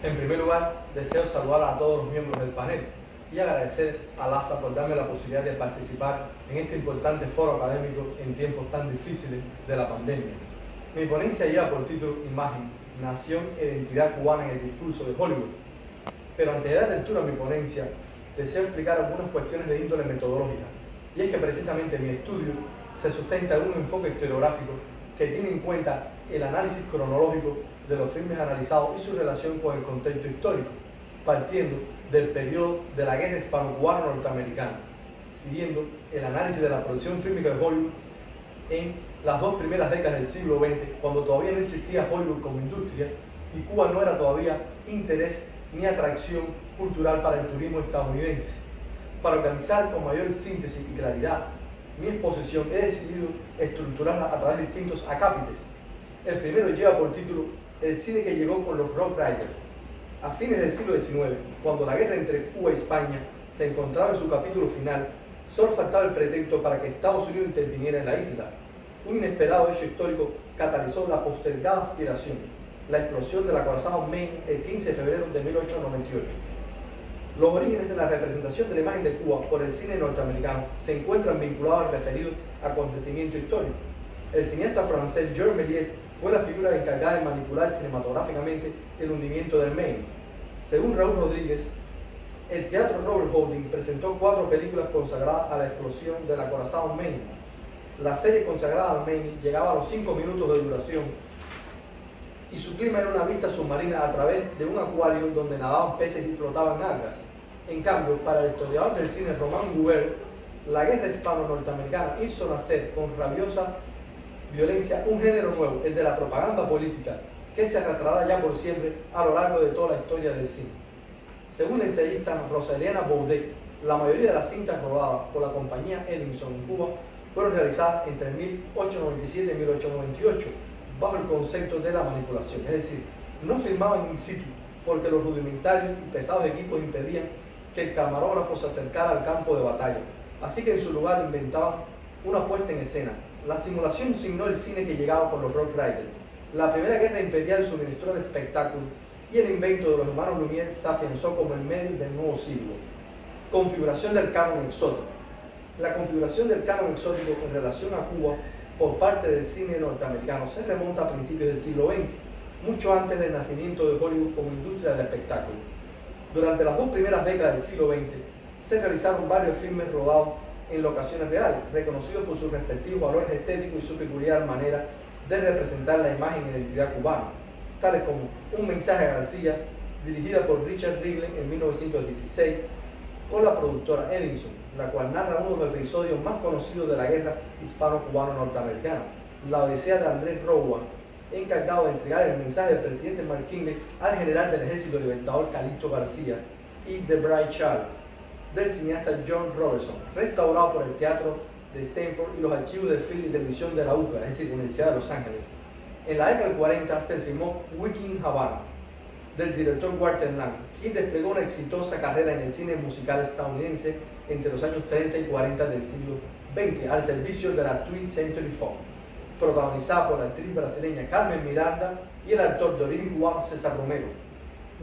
En primer lugar, deseo saludar a todos los miembros del panel y agradecer a LASA por darme la posibilidad de participar en este importante foro académico en tiempos tan difíciles de la pandemia. Mi ponencia lleva por título Imagen, Nación e Identidad Cubana en el Discurso de Hollywood. Pero antes de dar lectura a mi ponencia, deseo explicar algunas cuestiones de índole metodológica, y es que precisamente mi estudio se sustenta en un enfoque historiográfico que tiene en cuenta el análisis cronológico de los filmes analizados y su relación con el contexto histórico, partiendo del periodo de la guerra hispano-cubano-norteamericana, siguiendo el análisis de la producción fílmica de Hollywood en las dos primeras décadas del siglo XX, cuando todavía no existía Hollywood como industria y Cuba no era todavía interés ni atracción cultural para el turismo estadounidense. Para organizar con mayor síntesis y claridad mi exposición, he decidido estructurarla a través de distintos acápites. El primero lleva por título El cine que llegó con los Rough Riders. A fines del siglo XIX, cuando la guerra entre Cuba y España se encontraba en su capítulo final, solo faltaba el pretexto para que Estados Unidos interviniera en la isla. Un inesperado hecho histórico catalizó la postergada aspiración, la explosión del acorazado Maine el 15 de febrero de 1898. Los orígenes en la representación de la imagen de Cuba por el cine norteamericano se encuentran vinculados al referido acontecimiento histórico. El cineasta francés Georges Méliès fue la figura encargada de manipular cinematográficamente el hundimiento del Maine. Según Raúl Rodríguez, el Teatro Robert Houdin presentó 4 películas consagradas a la explosión del acorazado Maine. La serie consagrada al Maine llegaba a los 5 minutos de duración y su clima era una vista submarina a través de un acuario donde nadaban peces y flotaban algas. En cambio, para el historiador del cine Romain Gubert, la guerra hispano-norteamericana hizo nacer con rabiosa violencia un género nuevo, el de la propaganda política, que se arrastrará ya por siempre a lo largo de toda la historia del cine. Según la ensayista Rosaliana Boudet, la mayoría de las cintas rodadas por la compañía Edison en Cuba fueron realizadas entre 1897 y 1898, bajo el concepto de la manipulación, es decir, no filmaban in situ porque los rudimentarios y pesados equipos impedían que el camarógrafo se acercara al campo de batalla, así que en su lugar inventaban una puesta en escena. La simulación signó el cine que llegaba con los Rough Riders. La Primera Guerra Imperial suministró el espectáculo y el invento de los hermanos Lumière se afianzó como el medio del nuevo siglo. Configuración del canon exótico. La configuración del canon exótico en relación a Cuba por parte del cine norteamericano se remonta a principios del siglo XX, mucho antes del nacimiento de Hollywood como industria del espectáculo. Durante las 2 primeras décadas del siglo XX se realizaron varios filmes rodados en locaciones reales, reconocidos por sus respectivos valores estéticos y su peculiar manera de representar la imagen e identidad cubana, tales como Un mensaje a García, dirigida por Richard Rivlin en 1916, con la productora Edison, la cual narra uno de los episodios más conocidos de la guerra hispano-cubano-norteamericana, la odisea de Andrés Rowan, encargado de entregar el mensaje del presidente McKinley al general del ejército libertador Calixto García, y The Bright Child, del cineasta John Robertson, restaurado por el Teatro de Stanford y los archivos de film y televisión de la UCLA, es decir, Universidad de Los Ángeles. En la década del 40 se filmó Weekend in Havana, del director Walter Lang, quien desplegó una exitosa carrera en el cine musical estadounidense entre los años 30 y 40 del siglo XX, al servicio de la 20th Century Fox, protagonizada por la actriz brasileña Carmen Miranda y el actor de origen cubano César Romero.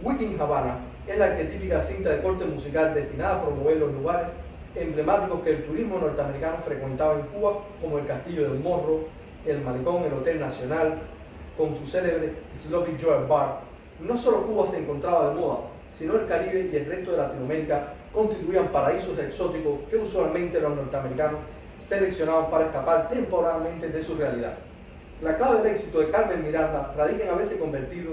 Weekend in Havana es la arquetípica cinta de corte musical destinada a promover los lugares emblemáticos que el turismo norteamericano frecuentaba en Cuba, como el Castillo del Morro, el Malecón, el Hotel Nacional, con su célebre Sloppy Joe Bar. No solo Cuba se encontraba de moda, sino el Caribe y el resto de Latinoamérica constituían paraísos exóticos que usualmente los norteamericanos seleccionaban para escapar temporalmente de su realidad. La clave del éxito de Carmen Miranda radica en haberse convertido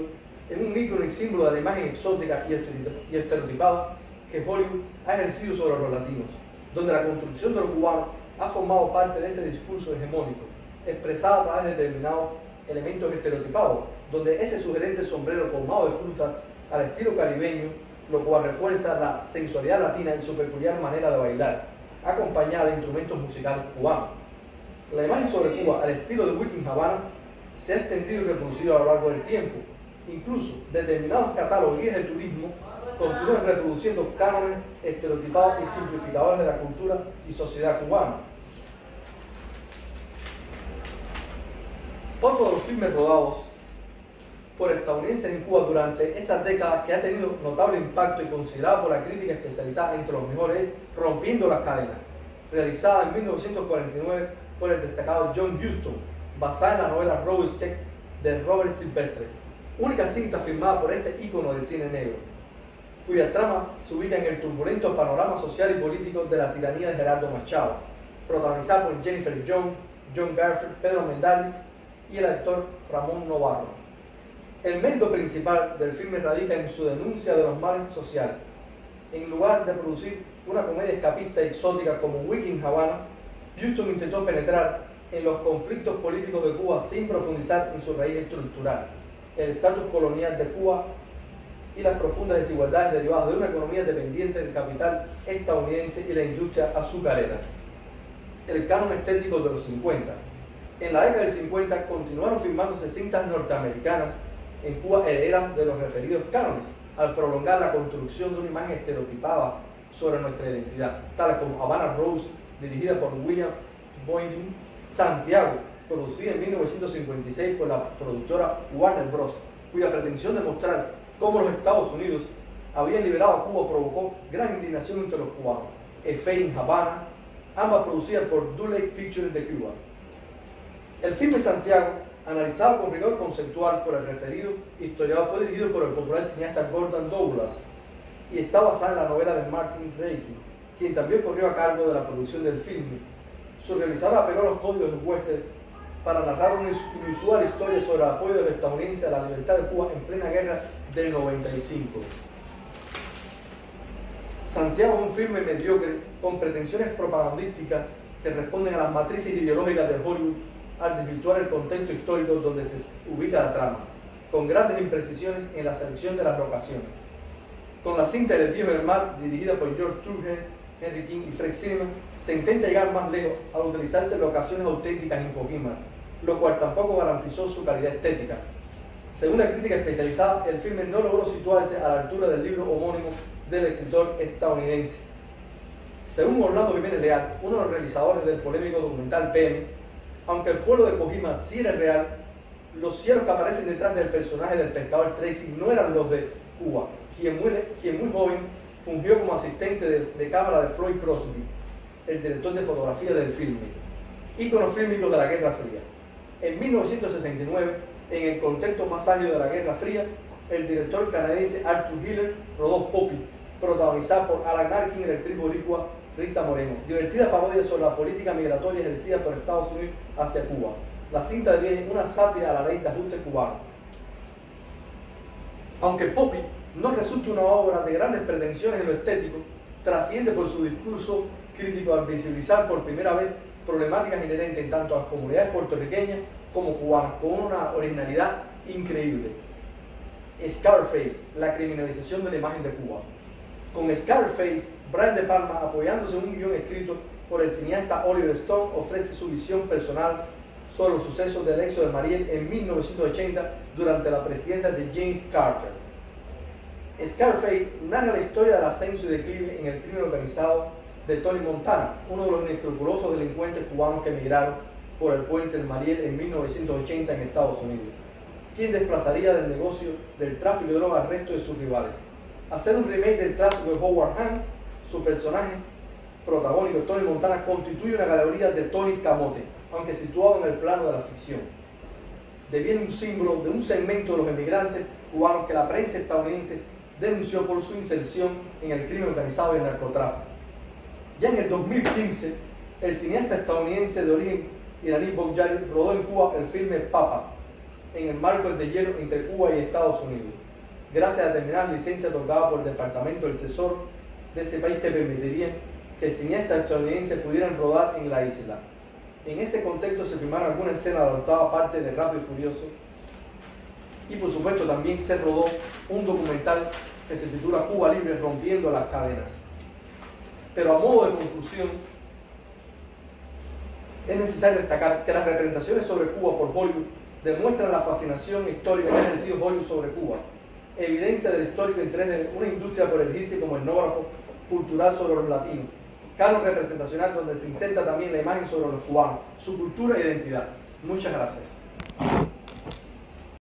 en un ícono y símbolo de la imagen exótica y estereotipada que Hollywood ha ejercido sobre los latinos, donde la construcción de los cubanos ha formado parte de ese discurso hegemónico, expresado a través de determinados elementos estereotipados, donde ese sugerente sombrero colmado de frutas al estilo caribeño, lo cual refuerza la sensorialidad latina y su peculiar manera de bailar, acompañada de instrumentos musicales cubanos. La imagen sobre Cuba al estilo de Weekend in Havana se ha extendido y reproducido a lo largo del tiempo. Incluso determinados catálogos guías de turismo continúan reproduciendo cánones estereotipados y simplificadores de la cultura y sociedad cubana. Otro de los filmes rodados por estadounidenses en Cuba durante esas décadas, que ha tenido notable impacto y considerado por la crítica especializada entre los mejores, es Rompiendo las Cadenas, realizada en 1949 por el destacado John Huston, basada en la novela Rorschach de Robert Silvestre, única cinta filmada por este ícono del cine negro, cuya trama se ubica en el turbulento panorama social y político de la tiranía de Gerardo Machado, protagonizada por Jennifer Jones, John Garfield, Pedro Mendalis y el actor Ramón Novarro. El mérito principal del filme radica en su denuncia de los males sociales. En lugar de producir una comedia escapista y exótica como Wiki en Havana, Huston intentó penetrar en los conflictos políticos de Cuba sin profundizar en su raíz estructural, el estatus colonial de Cuba y las profundas desigualdades derivadas de una economía dependiente del capital estadounidense y la industria azucarera. El canon estético de los 50. En la década del 50 continuaron filmándose cintas norteamericanas en Cuba herederas de los referidos cánones, al prolongar la construcción de una imagen estereotipada sobre nuestra identidad, tales como Havana Rose, dirigida por William Boydin, Santiago, producida en 1956 por la productora Warner Bros., cuya pretensión de mostrar cómo los Estados Unidos habían liberado a Cuba provocó gran indignación entre los cubanos. Efé en Havana, ambas producidas por Dulles Pictures de Cuba. El filme Santiago, analizado con rigor conceptual por el referido historiador, fue dirigido por el popular cineasta Gordon Douglas y está basada en la novela de Martin Reiki, quien también corrió a cargo de la producción del filme. Su realizador apeló a los códigos del western para narrar una inusual historia sobre el apoyo de los estadounidenses a la libertad de Cuba en plena guerra del 95. Santiago es un filme mediocre con pretensiones propagandísticas que responden a las matrices ideológicas de Hollywood al desvirtuar el contexto histórico donde se ubica la trama, con grandes imprecisiones en la selección de las locaciones. Con la cinta El Viejo del Mar, dirigida por George Turge, Henry King y Fred Zinnemann, se intenta llegar más lejos al utilizarse locaciones auténticas en Coquimbo, lo cual tampoco garantizó su calidad estética. Según la crítica especializada, el filme no logró situarse a la altura del libro homónimo del escritor estadounidense. Según Orlando Jiménez Leal, uno de los realizadores del polémico documental PM, aunque el pueblo de Kojima sí era real, los cielos que aparecen detrás del personaje del pescador Tracy no eran los de Cuba, quien muy joven fungió como asistente de cámara de Floyd Crosby, el director de fotografía del filme, ícono fílmico de la Guerra Fría. En 1969, en el contexto más ágil de la Guerra Fría, el director canadiense Arthur Hiller rodó Poppy, protagonizada por Alan Arkin y la actriz boricua Rita Moreno, divertida parodia sobre la política migratoria ejercida por Estados Unidos hacia Cuba. La cinta deviene una sátira a la ley de ajuste cubano. Aunque Poppy no resulta una obra de grandes pretensiones en lo estético, trasciende por su discurso crítico al visibilizar por primera vez problemáticas inherentes en tanto a las comunidades puertorriqueñas como cubanas, con una originalidad increíble. Scarface, la criminalización de la imagen de Cuba. Con Scarface, Brian De Palma, apoyándose en un guión escrito por el cineasta Oliver Stone, ofrece su visión personal sobre los sucesos del éxodo de Mariel en 1980 durante la presidencia de James Carter. Scarface narra la historia del ascenso y declive en el crimen organizado de Tony Montana, uno de los inescrupulosos delincuentes cubanos que emigraron por el puente del Mariel en 1980 en Estados Unidos, quien desplazaría del negocio del tráfico de drogas al resto de sus rivales. Hacer un remake del clásico de Howard Hawks, su personaje protagónico Tony Montana constituye una galería de Tony Camote, aunque situado en el plano de la ficción. Deviene un símbolo de un segmento de los emigrantes cubanos que la prensa estadounidense denunció por su inserción en el crimen organizado y el narcotráfico. Ya en el 2015, el cineasta estadounidense de origen iraní Bogyari rodó en Cuba el filme Papa, en el marco del deshielo entre Cuba y Estados Unidos, gracias a determinadas licencias otorgadas por el Departamento del Tesoro de ese país que permitirían que cineastas estadounidenses pudieran rodar en la isla. En ese contexto se filmaron algunas escenas de la octava parte de Rápido y Furioso, y por supuesto también se rodó un documental que se titula Cuba Libre, rompiendo las cadenas. Pero a modo de conclusión, es necesario destacar que las representaciones sobre Cuba por Hollywood demuestran la fascinación histórica que ha ejercido Hollywood sobre Cuba, evidencia del histórico interés de una industria por erigirse como etnógrafo cultural sobre los latinos, canon representacional donde se inserta también la imagen sobre los cubanos, su cultura e identidad. Muchas gracias.